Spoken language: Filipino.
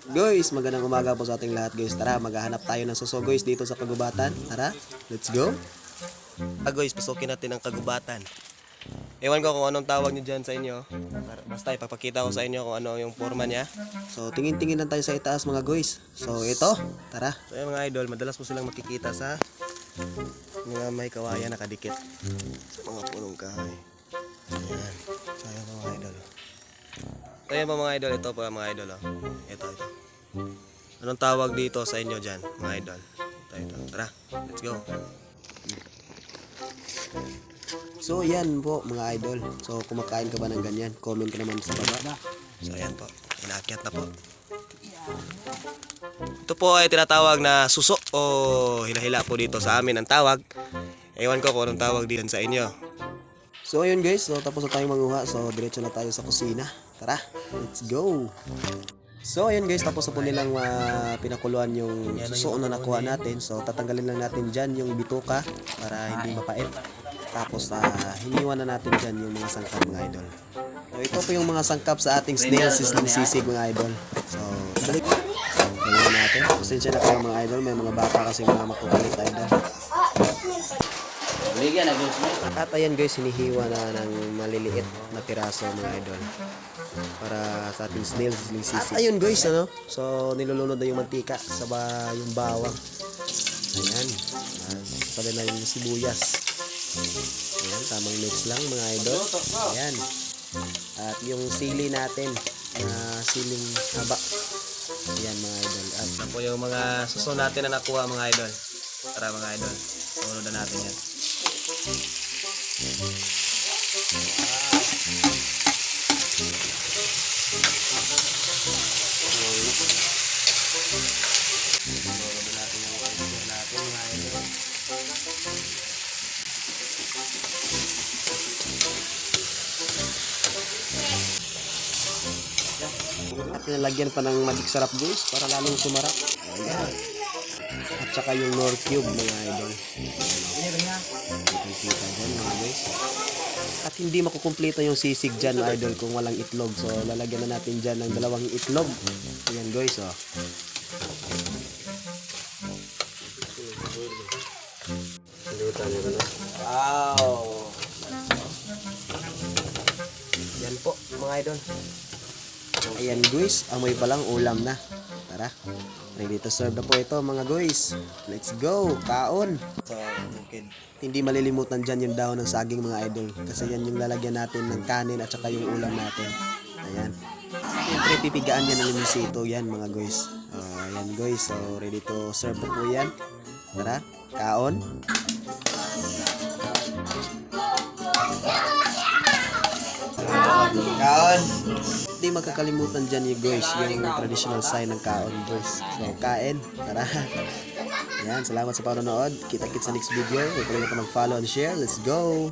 Guys, magandang umaga po sa ating lahat guys. Tara, maghahanap tayo ng suso guys dito sa kagubatan. Tara, let's go. Guys, pasukin natin ang kagubatan. Ewan ko kung anong tawag niyo dyan sa inyo. Basta ipapakita ko sa inyo kung ano yung forma niya. So, tingin-tingin lang tayo sa itaas mga guys. So, ito, tara. So, yung mga idol, madalas mo silang makikita sa mga may kawayan nakadikit sa mga punong kahoy. Ayan. So, ayan po mga idol. So, ayan po mga idol. Ito po mga idol. Oh. Ito. Anong tawag dito sa inyo dyan mga idol? Ito. Tara, let's go. So yan po mga idol. So kumakain ka ba ng ganyan? Comment ka naman sa baba. So ayan po, inaakyat na po. Ito po ay tinatawag na suso o hila-hila po dito sa amin ang tawag. Ewan ko kung anong tawag din sa inyo. So ayun guys, so tapos na tayong manguha. So diretso na tayo sa kusina. Tara, let's go. So ayun guys, tapos na po nilang pinakuluan yung suso na nakuha natin. So tatanggalin lang natin dyan yung bituka para hindi mapait. Tapos hiniwan na natin dyan yung mga sangkap mga idol. So ito po yung mga sangkap sa ating snail sizzling sisig mga idol. So balik natin. Pasensya na kayo mga idol, may mga bata kasi mga makukulit idol. At ayan guys, hinihiwa na ng maliliit na piraso mga idol para sa ating snail sizzling sisig. At ayun guys, ano? So nilulunod na yung mantika sa yung bawang. Ayan. Sabi na yung sibuyas. Ayan, tamang mix lang mga idol. Ayan. At yung sili natin, siling haba. Ayan mga idol. At yan po yung mga suso natin na nakuha mga idol. Tara mga idol, sunod na natin yan. Sunod na natin yung texture natin mga idol. At nilagyan pa ng magic sarap guys para lalong sumarap. Ayan. At saka yung nor cube mga idol. Kita dyan mga guys. At hindi makukumpleto yung sisig dyan mga idol kung walang itlog. So lalagyan na natin dyan ng 2 itlog. Ayan guys oh. Wow. Yan po mga idol. Ayan guys, amoy pa lang ulam na. Tara, ready to serve na po ito mga guys. Let's go, kaon. So, okay. Hindi malilimutan dyan yung dahon ng saging mga idol. Kasi yan yung lalagyan natin ng kanin at saka yung ulam natin. Ayan. Siyempre pipigaan yan ng limisito yan mga guys. Ayan guys, so ready to serve na po yan. Tara, kaon. Kaon. Hindi magkakalimutan dyan yung guys, yung traditional sign ng kaon guys. So kain, tara. Yan, salamat sa panonood. Kita-kits sa next video. Huwag kalimutan mag-follow and share. Let's go!